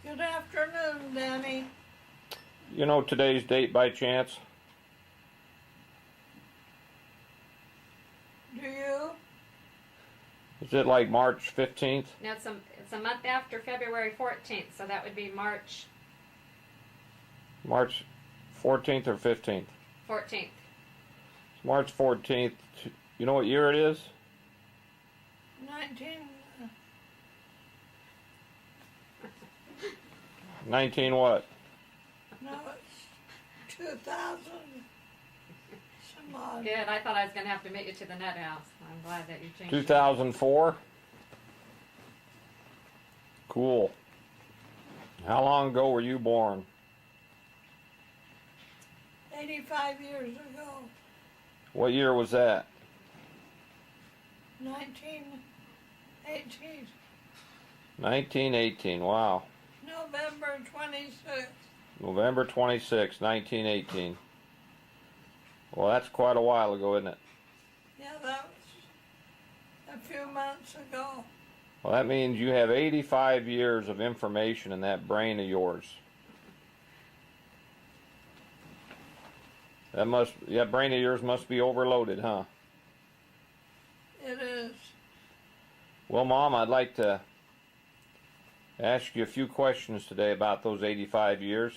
Good afternoon, Danny. You know today's date by chance? Do you? Is it like March 15th? No, it's a month after February 14th, so that would be March March 14th or 15th? 14th. It's March 14th. You know what year it is? 19 what? No, it's 2000. Some odd. Good. I thought I was going to have to meet you to the net house. I'm glad that you changed 2004? Cool. How long ago were you born? 85 years ago. What year was that? 1918. 1918. Wow. November 26th. November 26, 1918. Well, that's quite a while ago, isn't it? Yeah, that was a few months ago. Well, that means you have 85 years of information in that brain of yours. That brain of yours must be overloaded, huh? It is. Well, Mom, I'd like to ask you a few questions today about those 85 years.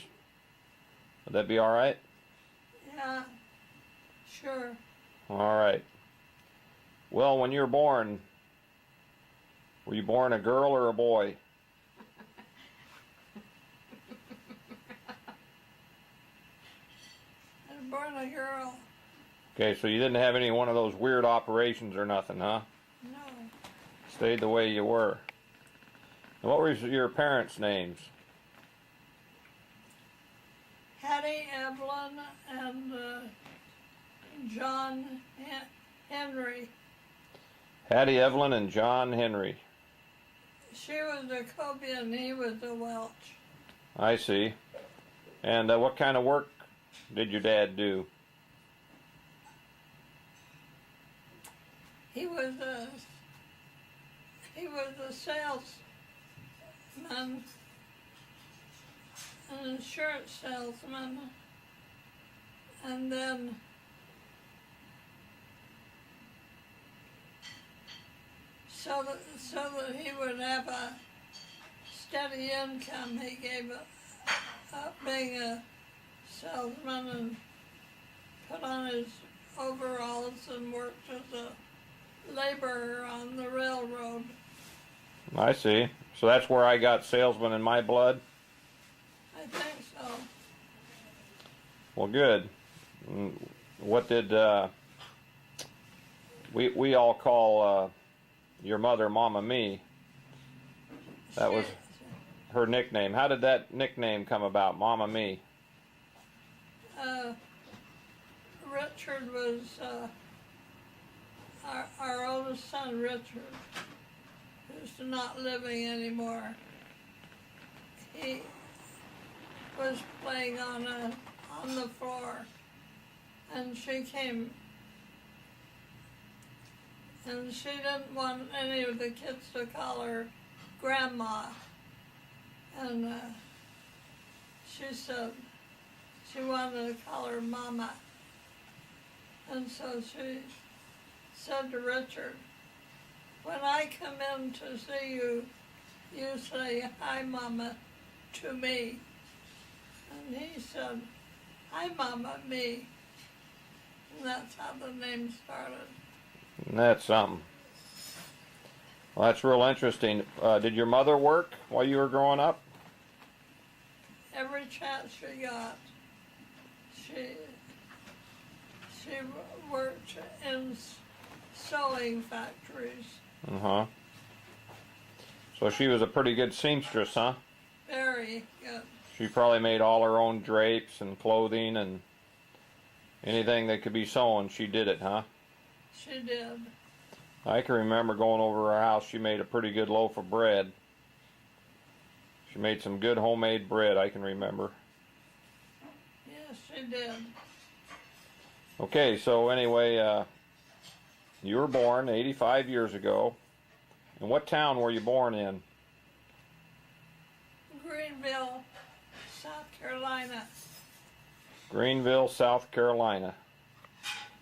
Would that be all right? Yeah, sure. All right. Well, when you were born you born a girl or a boy? I was born a girl. Okay, so you didn't have any one of those weird operations or nothing, huh? No. Stayed the way you were. And what were your parents' names? Hattie Evelyn and John Henry. Hattie Evelyn and John Henry. She was a Cobia and he was a Welch. I see. And what kind of work did your dad do? He was a salesman, an insurance salesman, and then so that he would have a steady income, he gave up being a salesman and put on his overalls and worked as a laborer on the railroad. I see. So that's where I got salesman in my blood? I think so. Well, good. What did we all call your mother Mama Me? That was her nickname. How did that nickname come about, Mama Me? Richard was our oldest son, Richard, who's not living anymore. He was playing on the floor, and she came, and she didn't want any of the kids to call her Grandma, and she said she wanted to call her Mama, and so she said to Richard, when I come in to see you, you say, hi, Mama, to me. And he said, hi, Mama, me. And that's how the name started. That's something. Well, that's real interesting. Did your mother work while you were growing up? Every chance she got, she worked in sewing factories. Uh-huh. So she was a pretty good seamstress, huh? Very good. She probably made all her own drapes and clothing and anything that could be sewn, she did it, huh? She did. I can remember going over to her house. She made a pretty good loaf of bread. She made some good homemade bread, I can remember. Yes, she did. Okay, so anyway, you were born 85 years ago. And what town were you born in? Green Greenville, South Carolina. Greenville, South Carolina.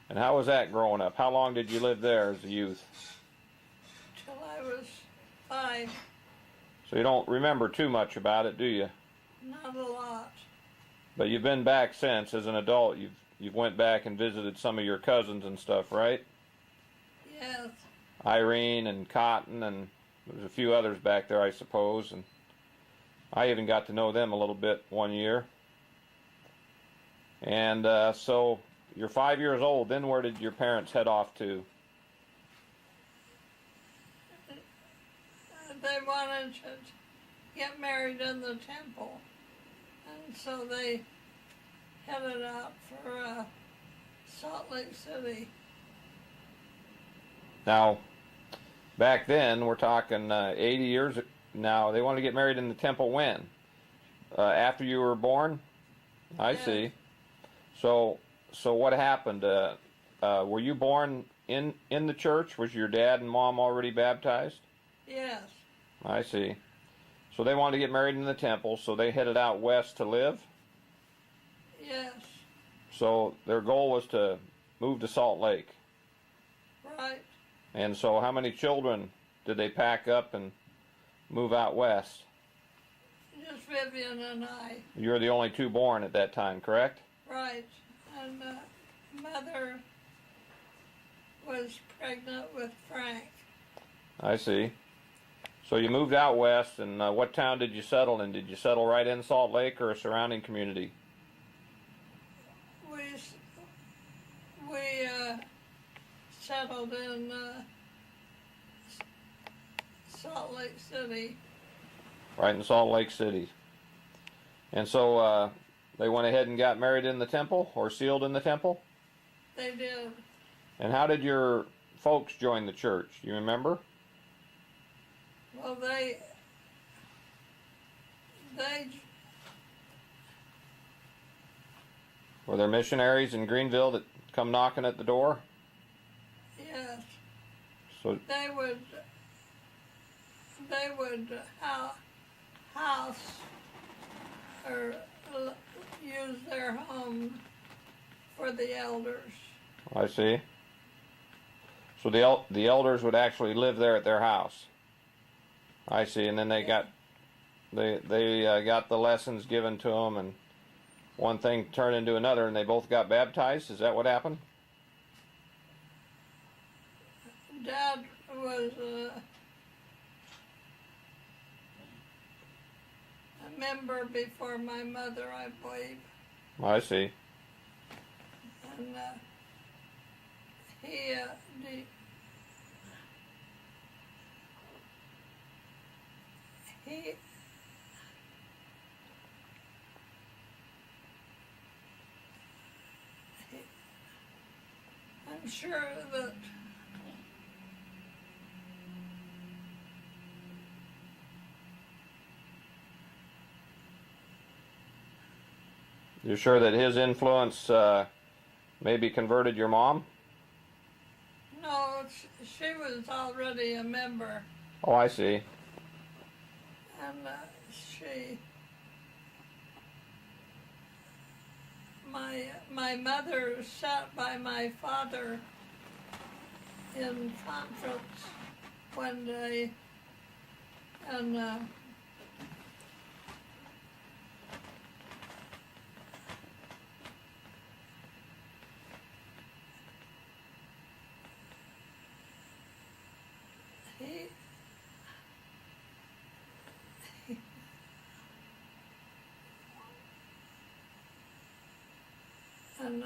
And how was that growing up? How long did you live there as a youth? Till I was 5. So you don't remember too much about it, do you? Not a lot. But you've been back since as an adult. You've went back and visited some of your cousins and stuff, right? Yes. Irene and Cotton, and there's a few others back there, I suppose. And I even got to know them a little bit one year. And so you're 5 years old. Then where did your parents head off to? They wanted to get married in the temple. And so they headed out for Salt Lake City. Now, back then, we're talking 80 years now, they wanted to get married in the temple when? After you were born? I Yes. see. So what happened? Were you born in the church? Was your dad and mom already baptized? Yes. I see. So they wanted to get married in the temple, so they headed out west to live? Yes. So their goal was to move to Salt Lake. Right. And so how many children did they pack up and move out west? Just Vivian and I. You were the only two born at that time, correct? Right. And Mother was pregnant with Frank. I see. So you moved out west, and what town did you settle in? Did you settle right in Salt Lake or a surrounding community? We settled in Salt Lake City. Right in Salt Lake City. And so they went ahead and got married in the temple, or sealed in the temple? They did. And how did your folks join the church? You remember? Well, they Were there missionaries in Greenville that come knocking at the door? yes, So they would house or use their home for the elders. I see. So the elders would actually live there at their house. I see, and then they got got the lessons given to them, and one thing turned into another, and they both got baptized. Is that what happened? Dad was a member before my mother, I believe, I see. and he I'm sure that You're sure that his influence maybe converted your mom? no, she was already a member, Oh, I see. and my mother sat by my father in conference one day, and he and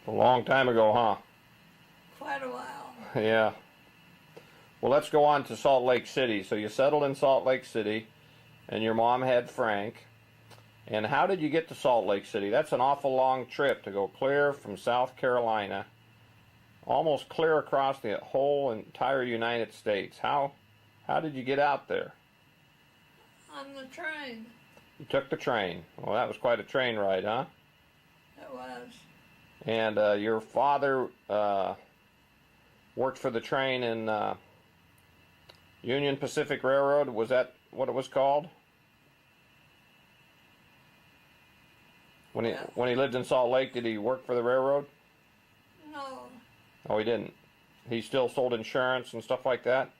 A long time ago, huh? quite a while. Yeah. Well, let's go on to Salt Lake City. So you settled in Salt Lake City, and your mom had Frank. And how did you get to Salt Lake City? That's an awful long trip to go clear from South Carolina, almost clear across the whole entire United States. How did you get out there? On the train. You took the train. Well, that was quite a train ride, huh? It was. And your father worked for the train in Union Pacific Railroad. Was that what it was called? When he lived in Salt Lake, did he work for the railroad? No, Oh, he didn't. He still sold insurance and stuff like that?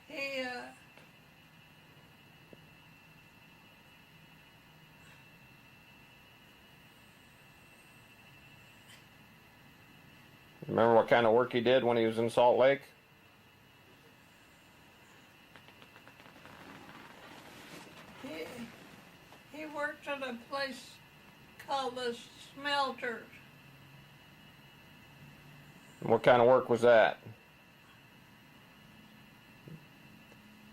he, Remember what kind of work he did when he was in Salt Lake? he worked at a place called the Smelters. What kind of work was that?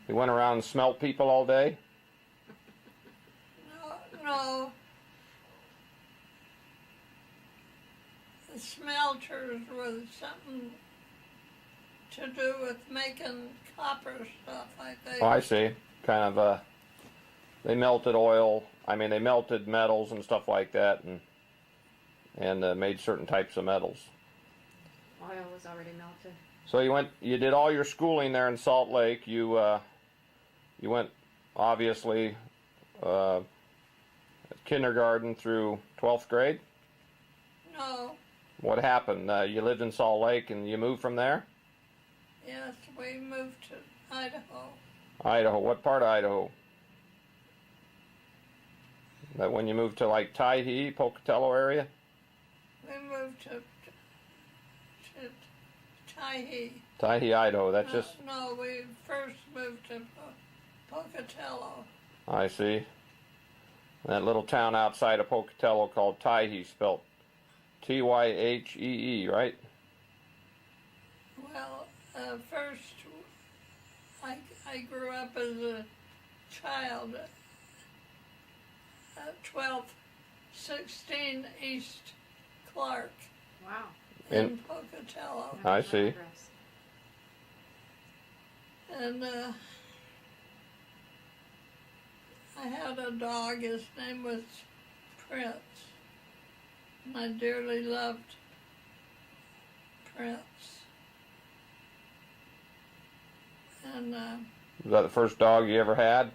He went around and smelt people all day? No. The Smelters was something to do with making copper stuff, I think. Oh, I see. Kind of, they melted oil. I mean, they melted metals and stuff like that, and made certain types of metals. Oil was already melted. So you did all your schooling there in Salt Lake. You went, obviously, kindergarten through 12th grade? No, What happened? You lived in Salt Lake and you moved from there? yes, we moved to Idaho. Idaho. What part of Idaho? That when you moved to like Tyhee, Pocatello area? We moved to Tyhee. Tyhee, Idaho. That's just, No, we first moved to Pocatello. I see. That little town outside of Pocatello called Tyhee, spelled Tyhee, right? Well, first, I grew up as a child at 1216 East Clark Wow. in Pocatello. I see. Address. And I had a dog, his name was Prince. And I dearly loved Prince. And Was that the first dog you ever had?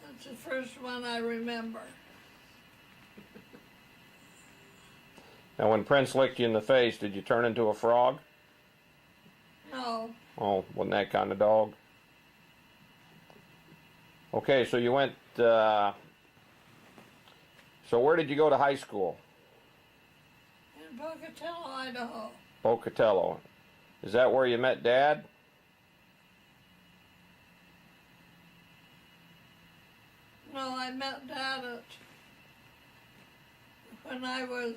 that's the first one I remember. Now, when Prince licked you in the face, did you turn into a frog? No, Oh, wasn't that kind of dog? Okay, so you went, so where did you go to high school? in Pocatello, Idaho. Pocatello. Is that where you met Dad? No, I met Dad when I was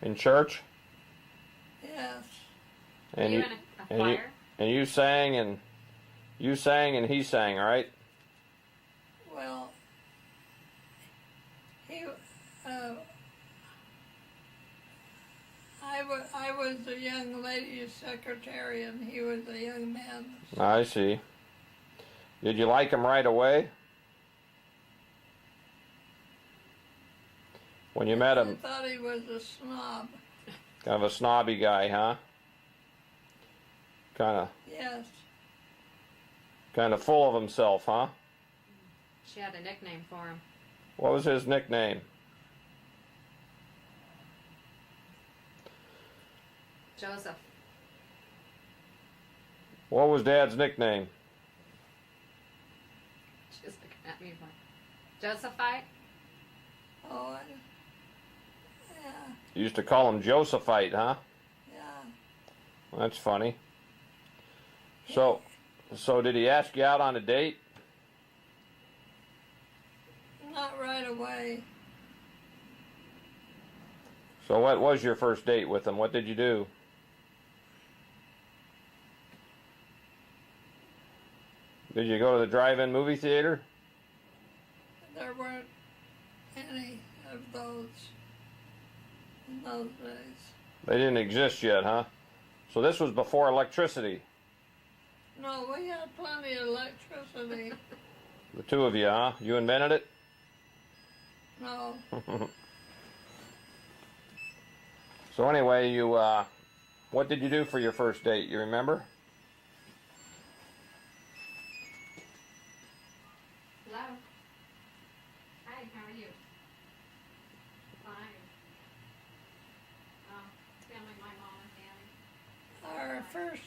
In church? yes, And you you, in a and you, choir? and you sang and he sang, right? well, he, I was a young lady's secretary and he was a young man. I see. Did you like him right away? When you met I him, thought he was a snob. kind of a snobby guy, huh? Yes, Kind of full of himself, huh? She had a nickname for him. What was his nickname? Joseph. What was Dad's nickname? She's looking at me like, Josephite? oh, yeah, You used to call him Josephite, huh? yeah. That's funny. So did he ask you out on a date? Not right away. So what was your first date with him? What did you do? Did you go to the drive-in movie theater? There weren't any of those in those days. They didn't exist yet, huh? So this was before electricity. No, we had plenty of electricity. The two of you, huh? You invented it? No, So anyway, you, what did you do for your first date? You remember? Hello. Hi, how are you? Fine. Family, my mom and daddy. our first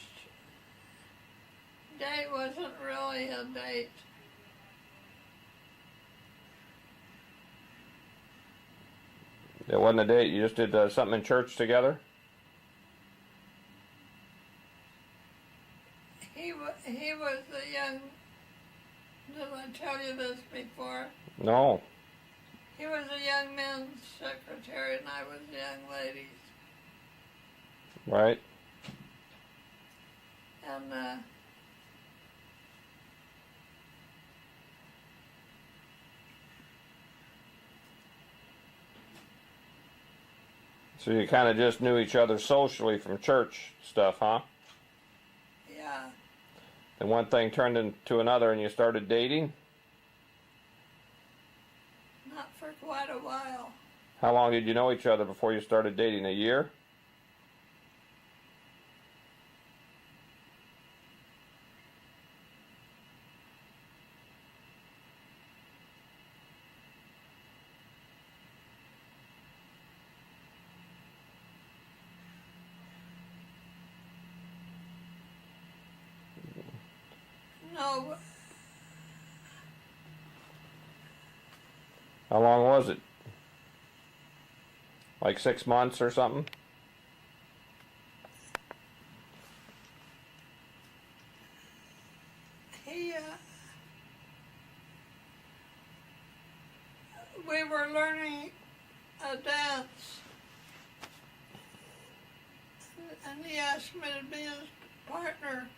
date wasn't really a date. It wasn't a date. You just did something in church together? He was the young, did I tell you this before? No. He was a young men's secretary and I was a young ladies. Right. And So you kind of just knew each other socially from church stuff, huh? yeah, And one thing turned into another and you started dating? not for quite a while. How long did you know each other before you started dating? A year? No, How long was it? Like 6 months or something? he, we were learning a dance. And he asked me to be his partner.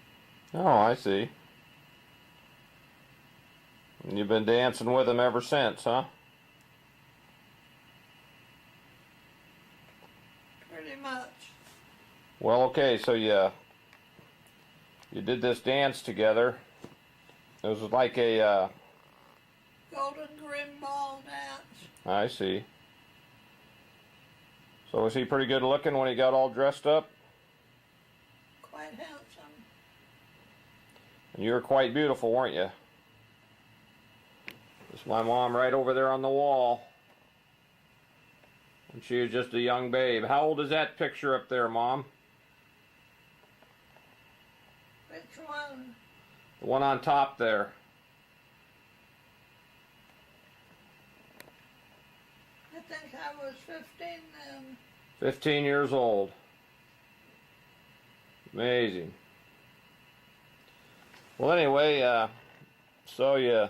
Oh, I see. And you've been dancing with him ever since, huh? Pretty much. Well, okay, so you did this dance together. It was like a, Golden Grim Ball dance. I see. So was he pretty good looking when he got all dressed up? Quite handsome. And you were quite beautiful, weren't you? There's my mom right over there on the wall. And she was just a young babe. How old is that picture up there, Mom? Which one? The one on top there. I think I was 15 then. 15 years old. Amazing. Well, anyway, so you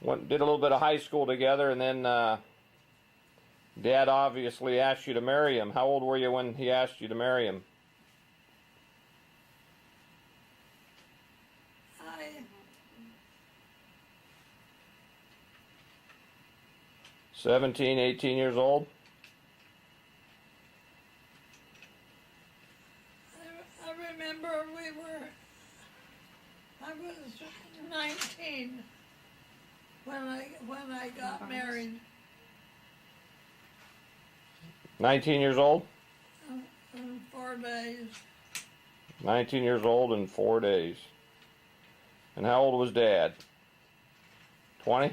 did a little bit of high school together, and then Dad obviously asked you to marry him. How old were you when he asked you to marry him? I 17, 18 years old? remember I was 19 when I got married. 19 years old? In 4 days. 19 years old in 4 days. And how old was Dad? 20?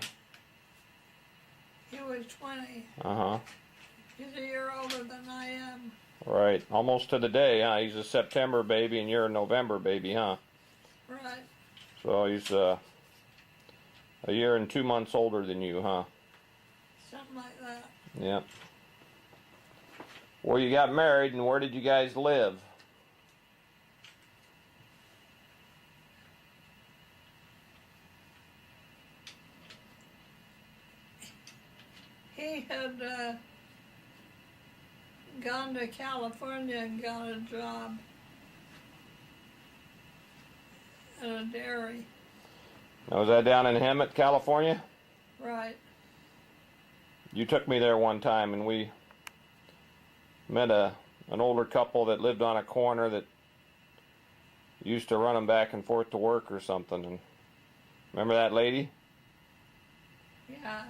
He was 20. Uh-huh. He's a year older than I am. Right. Almost to the day, huh? He's a September baby and you're a November baby, huh? Right. So he's a year and 2 months older than you, huh? Something like that. Yep. Well, you got married, and where did you guys live? He had gone to California and got a job at a dairy. Now, was that down in Hemet, California? Right. You took me there one time, and we Met an older couple that lived on a corner that used to run them back and forth to work or something. And remember that lady? Yeah.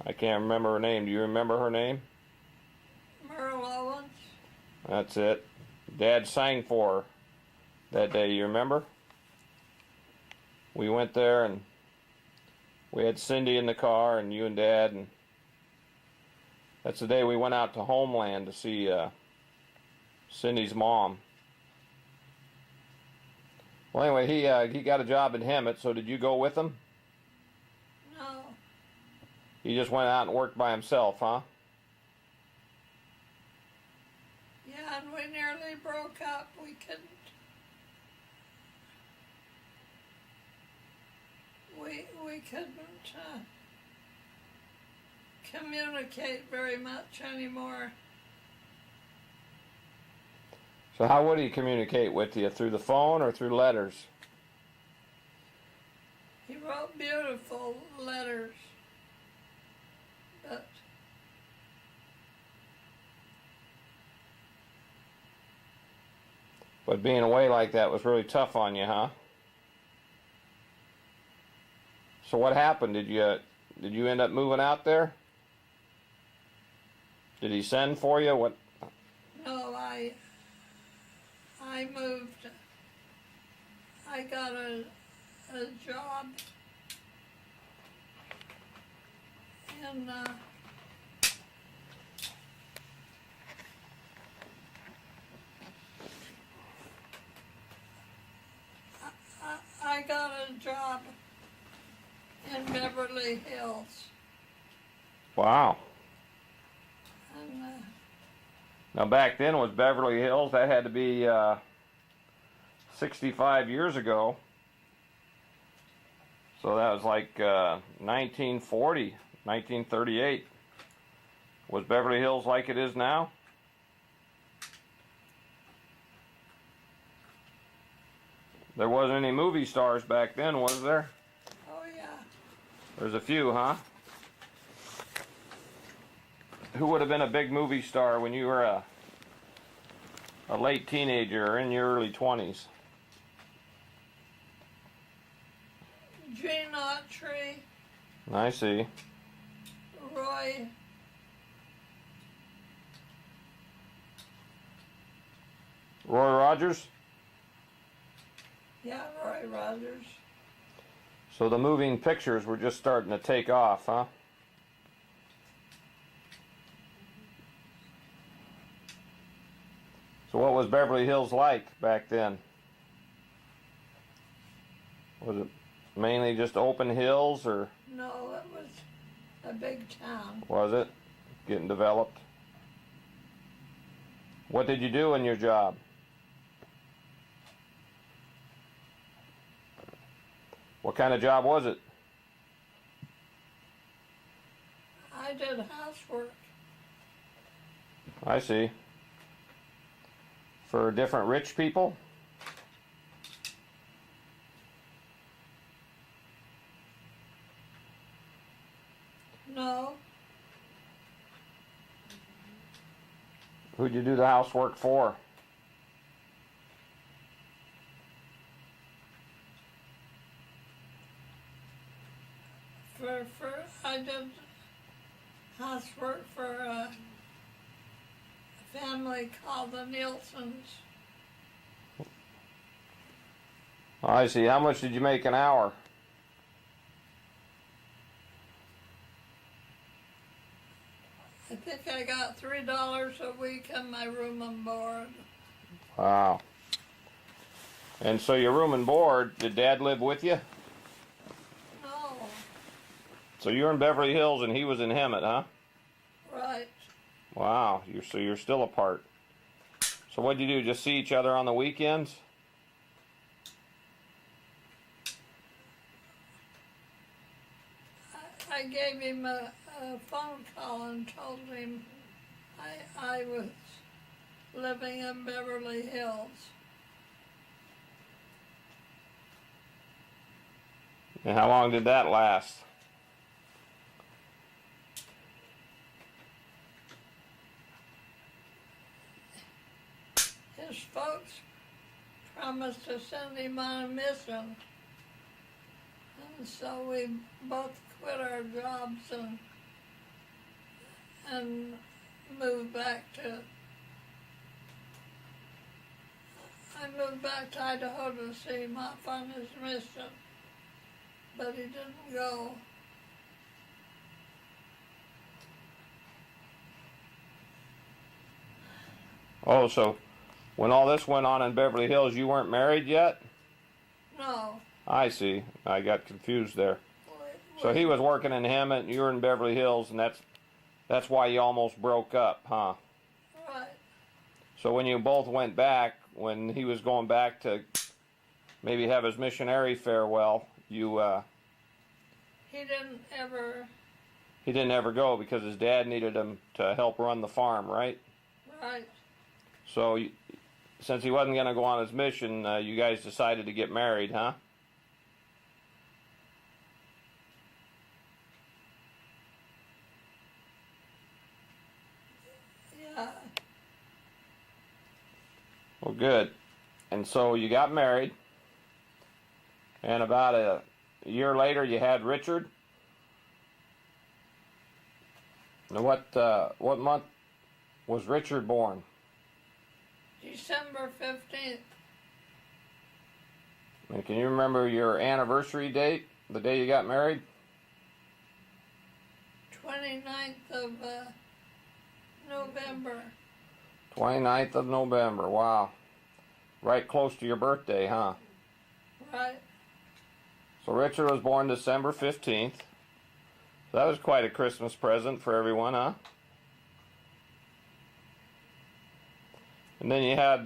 I can't remember her name. Do you remember her name? Merle Owens. That's it. Dad sang for her that day, you remember? We went there and we had Cindy in the car and you and Dad, and that's the day we went out to Homeland to see Cindy's mom. Well, anyway, he got a job in Hemet, so did you go with him? No. He just went out and worked by himself, huh? Yeah, and we nearly broke up. We couldn't. We couldn't communicate very much anymore. So how would he communicate with you? Through the phone or through letters? He wrote beautiful letters, But being away like that was really tough on you, huh? So what happened? Did you end up moving out there? Did he send for you? What? no, I moved. I got a job in I got a job in Beverly Hills. Wow. And Now back then was Beverly Hills. That had to be 65 years ago. So that was like 1940, 1938. Was Beverly Hills like it is now? There wasn't any movie stars back then, was there? oh yeah, There's a few, huh? Who would have been a big movie star when you were a late teenager or in your early 20s? Gene Autry, I see. Roy Roy Rogers? Yeah, Roy Rogers. So the moving pictures were just starting to take off, huh? So what was Beverly Hills like back then? Was it mainly just open hills, or No, it was a big town. was it getting developed? What did you do in your job? What kind of job was it? I did housework. I see. For different rich people? No, Who'd you do the housework for? I did housework for a family called the Nielsen's. I see. How much did you make an hour? I think I got $3 a week on my room and board. Wow. And so your room and board, did Dad live with you? No, So you were in Beverly Hills and he was in Hemet, huh? right. Wow. So you're still apart. So what'd you do? Just see each other on the weekends? I gave him a phone call and told him I was living in Beverly Hills. And how long did that last? his folks promised to send him on a mission. And so we both quit our jobs and moved back to, I moved back to Idaho to see him off on his mission, but he didn't go. Oh, so when all this went on in Beverly Hills, you weren't married yet? No. I see. I got confused there. So he was working in Hemet, you were in Beverly Hills, and that's why you almost broke up, huh? Right. So when you both went back, when he was going back to maybe have his missionary farewell, you He didn't ever. he didn't ever go because his dad needed him to help run the farm, right? Right. So since he wasn't going to go on his mission, you guys decided to get married, huh? Yeah. Well, good. And so you got married, and about a year later you had Richard. And what month was Richard born? December 15th. And can you remember your anniversary date, the day you got married? 29th of November. 29th of November. Wow. Right close to your birthday, huh? Right. So Richard was born December 15th. So that was quite a Christmas present for everyone, huh? And then you had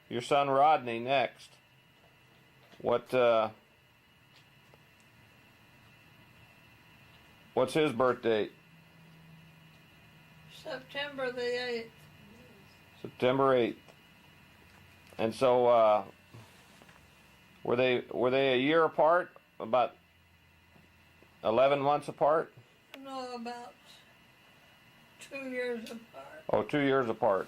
your son Rodney next. What's his birth date? September the 8th. September 8th. And so were they a year apart? About 11 months apart? No, about 2 years apart. Oh, 2 years apart.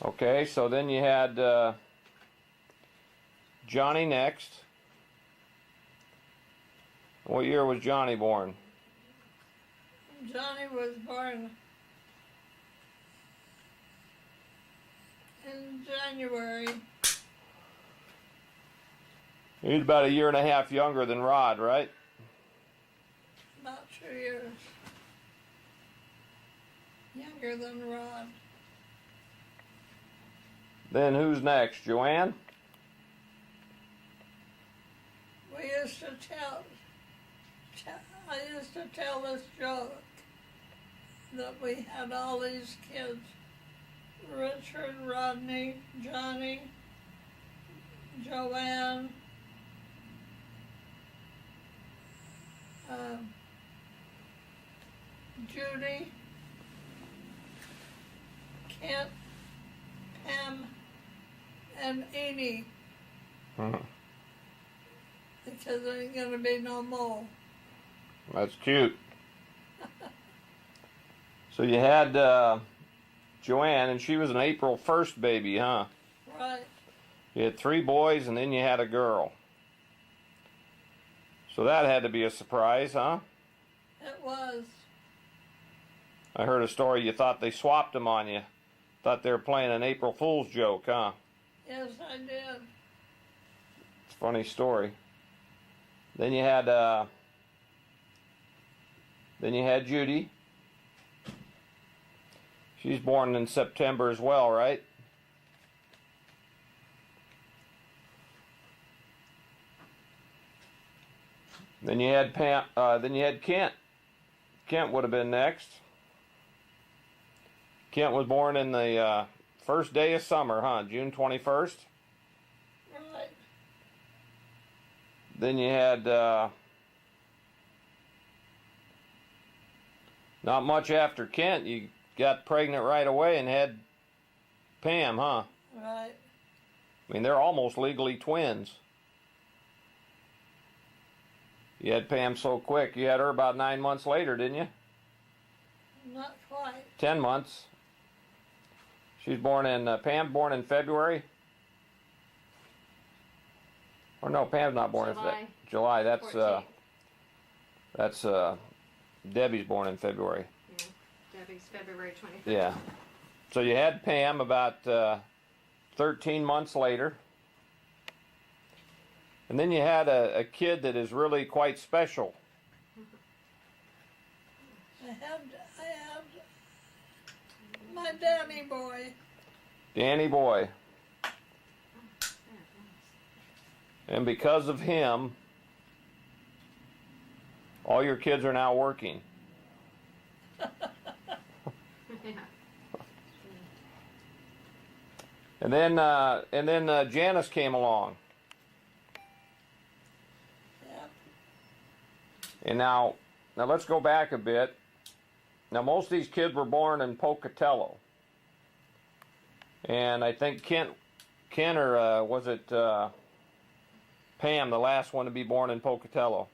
Okay, so then you had Johnny next. What year was Johnny born? Johnny was born in January. He's about a year and a half younger than Rod, right? About 2 years younger than Rod. Then who's next? Joanne? We used to I used to tell this joke that we had all these kids: Richard, Rodney, Johnny, Joanne, Judy, Kent, Pam, and Edie, because there ain't gonna be no more. That's cute. So you had Joanne, and she was an April 1st baby, huh? Right. You had 3 boys, and then you had a girl. So that had to be a surprise, huh? It was. I heard a story you thought they swapped them on you. Thought they were playing an April Fool's joke, huh? Yes, I did. It's a funny story. Then you had Judy. She's born in September as well, right? Then you had Kent. Kent would have been next. Kent was born in the first day of summer, huh? June 21st. Right. Then you had not much after Kent. You got pregnant right away and had Pam, huh? Right. I mean, they're almost legally twins. You had Pam so quick. You had her about 9 months later, didn't you? Not quite. 10 months. She's born in, Pam born in February? Or no, Pam's not born July. in July. 14th. That's Debbie's born in February. Yeah. Debbie's February 25th. Yeah. So you had Pam about 13 months later. And then you had a kid that is really quite special. I had my Danny boy. Danny boy. And because of him, all your kids are now working. Yeah. And then Janice came along. Yep. And now let's go back a bit. Now most of these kids were born in Pocatello. And I think Ken or was it Pam, the last one to be born in Pocatello?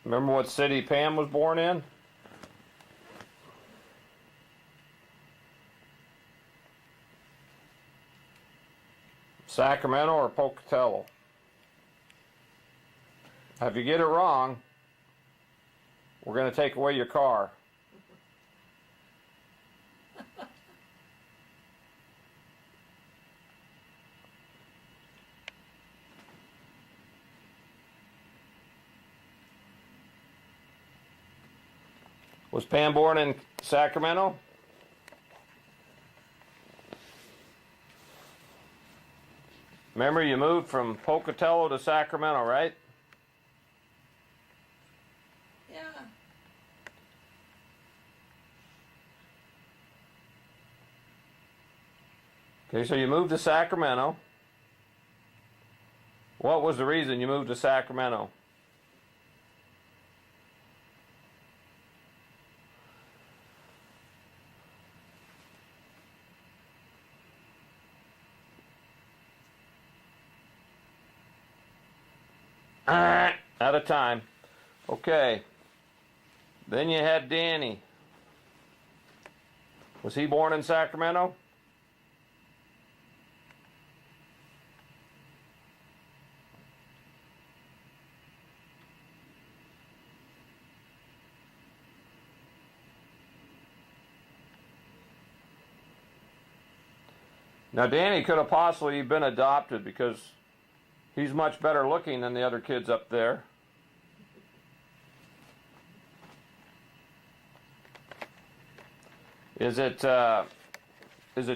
Remember what city Pam was born in? Sacramento or Pocatello? If you get it wrong, we're going to take away your car. Was Pam born in Sacramento? Remember, you moved from Pocatello to Sacramento, right? Yeah. Okay, so you moved to Sacramento. What was the reason you moved to Sacramento? Out of time. Okay. Then you had Danny. Was he born in Sacramento? Now Danny could have possibly been adopted because he's much better looking than the other kids up there. Is it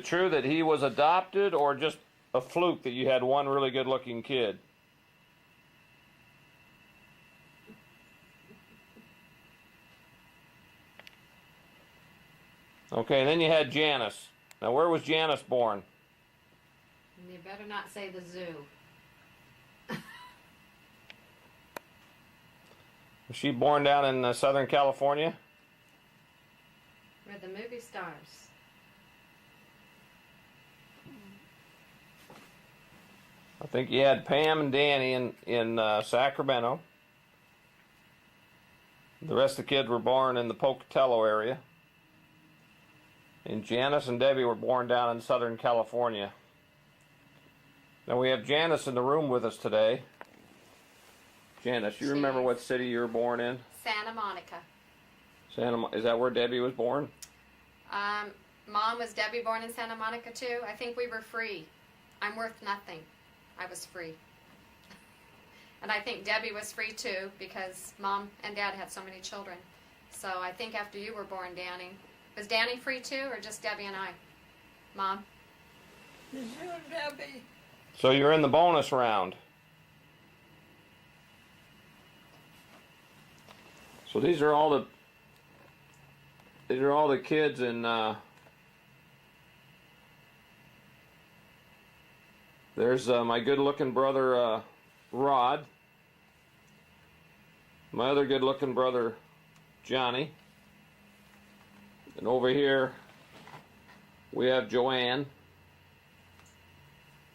true that he was adopted or just a fluke that you had one really good looking kid? Okay, then you had Janice. Now where was Janice born? And you better not say the zoo. Was she born down in Southern California? Where the movie stars. I think you had Pam and Danny in Sacramento. The rest of the kids were born in the Pocatello area. And Janice and Debbie were born down in Southern California. Now we have Janice in the room with us today. Janice, you remember what city you were born in? Santa Monica. Is that where Debbie was born? Mom, was Debbie born in Santa Monica too? I think we were free. I'm worth nothing. I was free. And I think Debbie was free too because Mom and Dad had so many children. So I think after you were born, Danny. Was Danny free too or just Debbie and I? Mom? Did you and Debbie? So you're in the bonus round. So these are all the kids in there's my good-looking brother Rod. My other good-looking brother Johnny. And over here we have Joanne.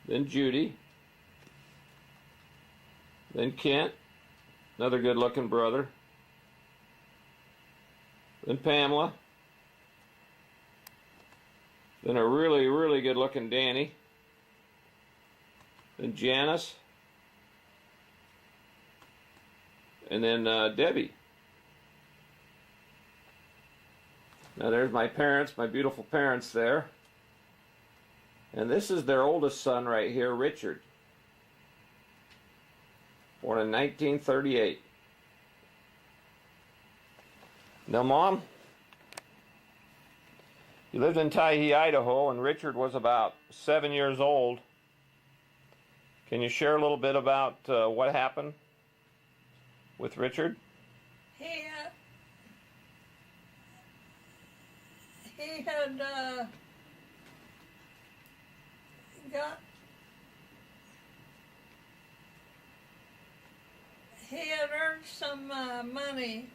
Then Judy. Then Kent, another good-looking brother. Then Pamela. Then a really, really good-looking Danny. Then Janice. And then Debbie. Now there's my parents, my beautiful parents there. And this is their oldest son right here, Richard. Born in 1938. Now, Mom, you lived in Tyhee, Idaho, and Richard was about 7 years old. Can you share a little bit about what happened with Richard? He had earned some money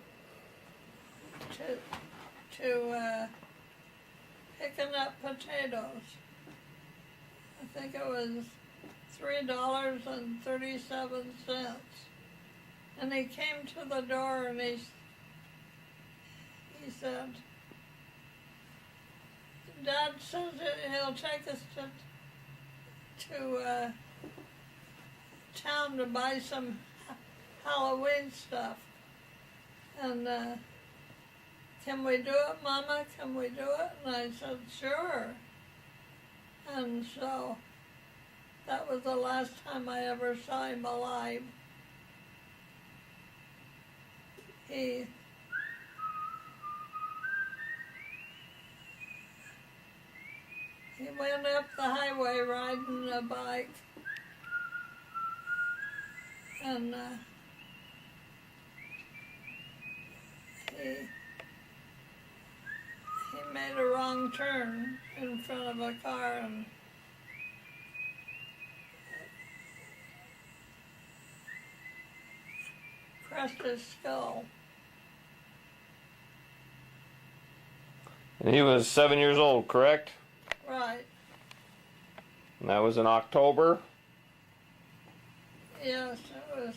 to picking up potatoes. I think it was $3.37. And he came to the door and he said, Dad says that he'll take us to town to buy some Halloween stuff. And can we do it, Mama? Can we do it? And I said, sure. And so that was the last time I ever saw him alive. He went up the highway riding a bike, and he made a wrong turn in front of a car and crushed his skull. And he was 7 years old, correct? Right. And that was in October? Yes, it was.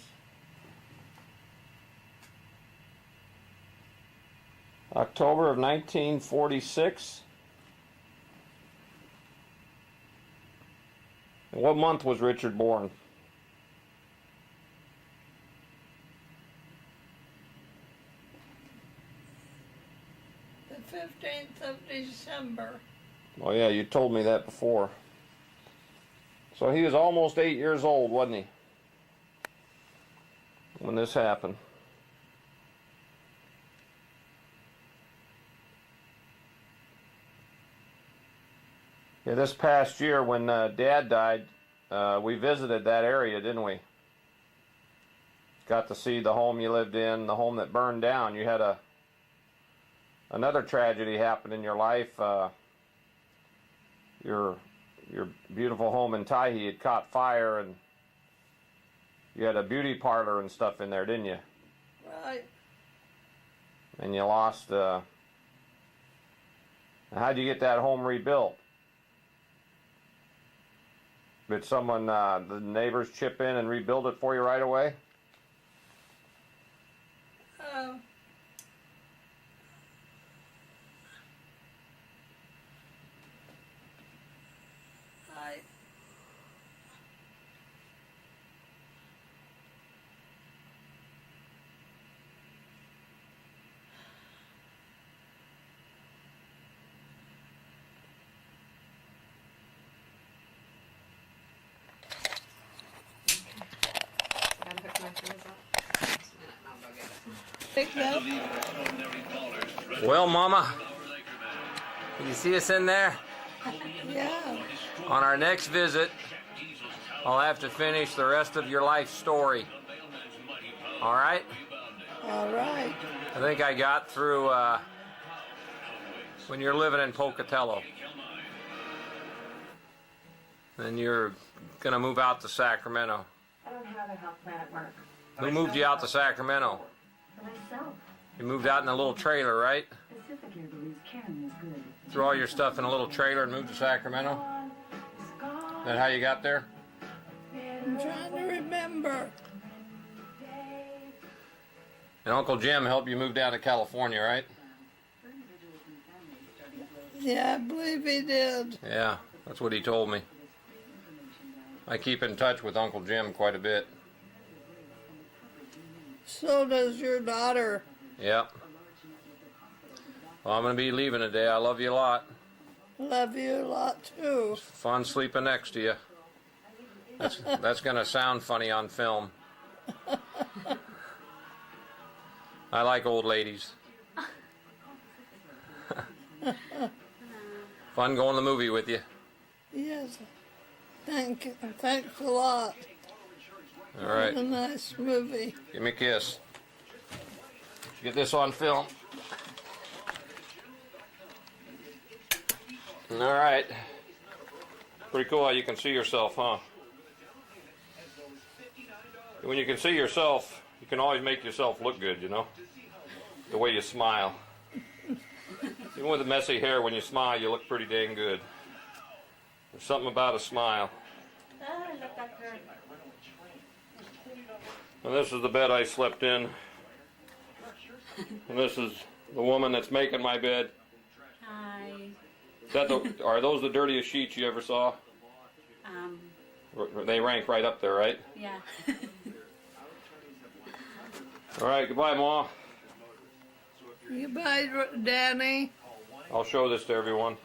October of 1946. And what month was Richard born? The 15th of December. Oh yeah, you told me that before. So he was almost 8 years old, wasn't he? When this happened. Yeah, this past year when Dad died, we visited that area, didn't we? Got to see the home you lived in, the home that burned down. You had another tragedy happen in your life. Your beautiful home in Tyhee had caught fire, and you had a beauty parlor and stuff in there, didn't you? Right. And you lost. How'd you get that home rebuilt? Did someone, the neighbors, chip in and rebuild it for you right away? Pick that. Well, Mama, you see us in there? Yeah. On our next visit, I'll have to finish the rest of your life story. All right? All right. I think I got through when you're living in Pocatello. Then you're going to move out to Sacramento. I don't have a health plan at work. Who moved you out to Sacramento? For myself. You moved out in a little trailer, right? Pacific Air believes caring is good. Threw all your stuff in a little trailer and moved to Sacramento? Is that how you got there? I'm trying to remember. And Uncle Jim helped you move down to California, right? Yeah, I believe he did. Yeah, that's what he told me. I keep in touch with Uncle Jim quite a bit. So does your daughter. Yep. Well, I'm going to be leaving today. I love you a lot. Love you a lot too. It's fun sleeping next to you. That's going to sound funny on film. I like old ladies. Fun going to the movie with you. Yes. Thanks a lot. All right. It was a nice movie. Give me a kiss. Get this on film. All right. Pretty cool how you can see yourself, huh? When you can see yourself, you can always make yourself look good, you know? The way you smile. Even with the messy hair, when you smile, you look pretty dang good. There's something about a smile. Look at her. And this is the bed I slept in. And this is the woman that's making my bed. Hi. Are those the dirtiest sheets you ever saw? They rank right up there, right? Yeah. All right, goodbye, Ma. Goodbye, Danny. I'll show this to everyone.